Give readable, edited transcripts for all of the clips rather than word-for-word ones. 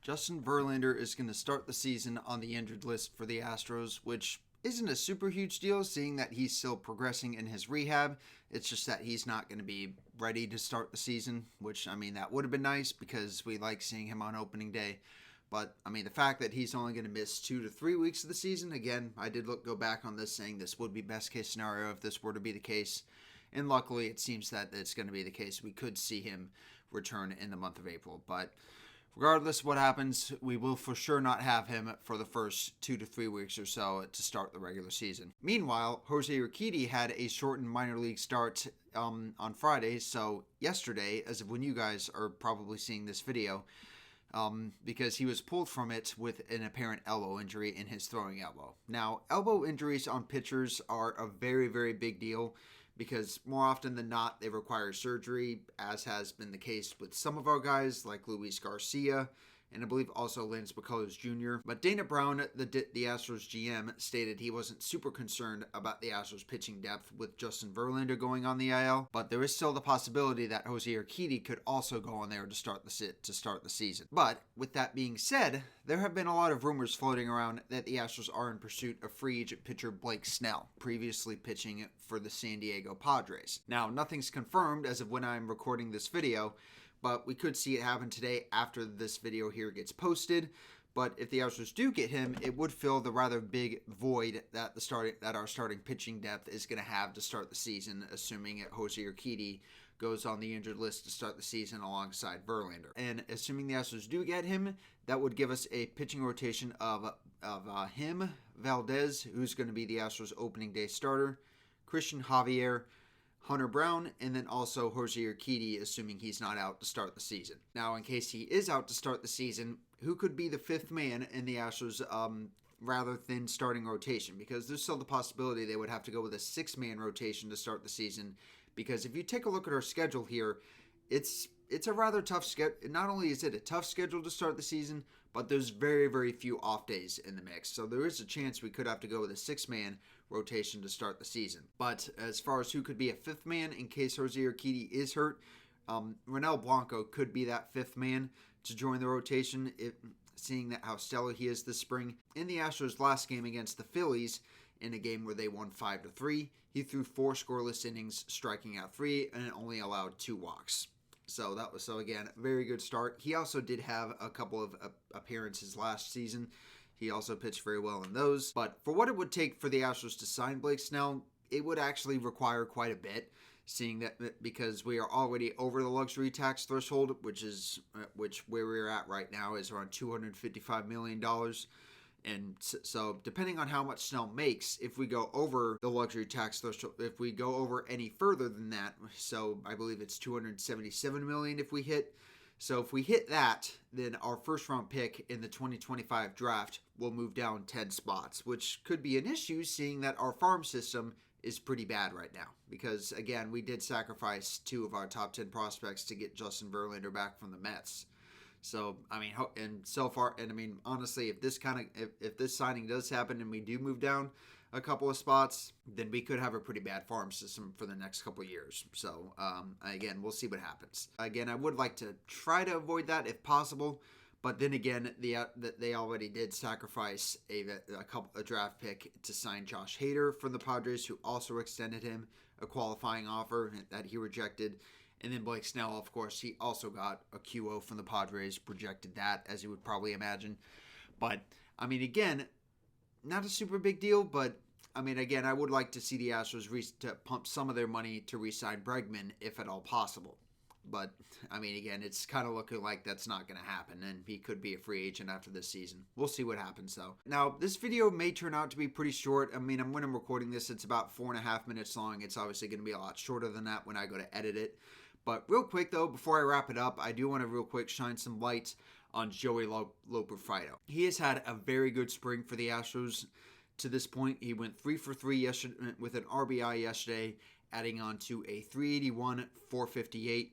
Justin Verlander is going to start the season on the injured list for the Astros, which isn't a super huge deal, seeing that he's still progressing in his rehab. It's just that he's not going to be ready to start the season, which, that would have been nice because we like seeing him on opening day. But, the fact that he's only going to miss 2 to 3 weeks of the season, again, I did go back on this saying this would be best case scenario if this were to be the case. And luckily, it seems that it's going to be the case. We could see him return in the month of April. But regardless of what happens, we will for sure not have him for the first 2 to 3 weeks or so to start the regular season. Meanwhile, Jose Urquidy had a shortened minor league start on Friday, so yesterday, as of when you guys are probably seeing this video, because he was pulled from it with an apparent elbow injury in his throwing elbow. Now, elbow injuries on pitchers are a very, very big deal because more often than not, they require surgery, as has been the case with some of our guys like Luis Garcia, and I believe also Lance McCullers Jr. But Dana Brown, the Astros GM, stated he wasn't super concerned about the Astros pitching depth with Justin Verlander going on the IL, but there is still the possibility that Jose Urquidy could also go on there to start the season. But with that being said, there have been a lot of rumors floating around that the Astros are in pursuit of free agent pitcher Blake Snell, previously pitching for the San Diego Padres. Now, nothing's confirmed as of when I'm recording this video, but we could see it happen today after this video here gets posted. But if the Astros do get him, it would fill the rather big void that our starting pitching depth is going to have to start the season, assuming Jose Urquidy goes on the injured list to start the season alongside Verlander. And assuming the Astros do get him, that would give us a pitching rotation of him, Valdez, who's going to be the Astros opening day starter, Christian Javier, Hunter Brown, and then also Jose Urquidy, assuming he's not out to start the season. Now, in case he is out to start the season, who could be the fifth man in the Astros' rather thin starting rotation? Because there's still the possibility they would have to go with a 6-man rotation to start the season. Because if you take a look at our schedule here, it's a rather tough schedule. Not only is it a tough schedule to start the season, but there's very, very few off days in the mix. So there is a chance we could have to go with a 6-man rotation to start the season. But as far as who could be a 5th man in case Jose Urquidy is hurt, Ronel Blanco could be that 5th man to join the rotation, seeing that how stellar he is this spring. In the Astros' last game against the Phillies, in a game where they won 5-3, he threw 4 scoreless innings, striking out 3, and only allowed 2 walks. So again, very good start. He also did have a couple of appearances last season. He also pitched very well in those. But for what it would take for the Astros to sign Blake Snell, it would actually require quite a bit, seeing that because we are already over the luxury tax threshold, which where we're at right now is around $255 million. And so depending on how much Snell makes, if we go over the luxury tax threshold, if we go over any further than that, so I believe it's $277 million if we hit. So if we hit that, then our first round pick in the 2025 draft will move down 10 spots, which could be an issue seeing that our farm system is pretty bad right now. Because again, we did sacrifice 2 of our top 10 prospects to get Justin Verlander back from the Mets. So, honestly, if this signing does happen and we do move down a couple of spots, then we could have a pretty bad farm system for the next couple of years. So, again, we'll see what happens. Again, I would like to try to avoid that if possible, but then again, they already did sacrifice a draft pick to sign Josh Hader from the Padres, who also extended him a qualifying offer that he rejected. And then Blake Snell, of course, he also got a QO from the Padres, projected that, as you would probably imagine. But, again, not a super big deal, but, again, I would like to see the Astros to pump some of their money to re-sign Bregman, if at all possible. But, again, it's kind of looking like that's not going to happen, and he could be a free agent after this season. We'll see what happens, though. Now, this video may turn out to be pretty short. When I'm recording this, it's about 4.5 minutes long. It's obviously going to be a lot shorter than that when I go to edit it. But real quick, though, before I wrap it up, I do want to real quick shine some light on Joey Lopperfido. He has had a very good spring for the Astros to this point. He went 3 for 3 yesterday with an RBI yesterday, adding on to a 381, 458,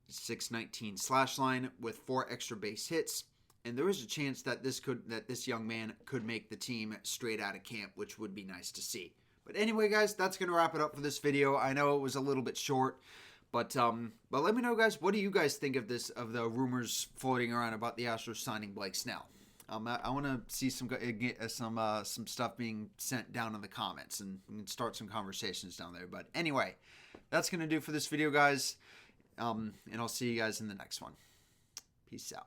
619 slash line with 4 extra base hits. And there is a chance that this young man could make the team straight out of camp, which would be nice to see. But anyway, guys, that's going to wrap it up for this video. I know it was a little bit short, But let me know, guys, what do you guys think of this, of the rumors floating around about the Astros signing Blake Snell? I want to see some stuff being sent down in the comments, and we can start some conversations down there. But anyway, that's going to do for this video, guys. And I'll see you guys in the next one. Peace out.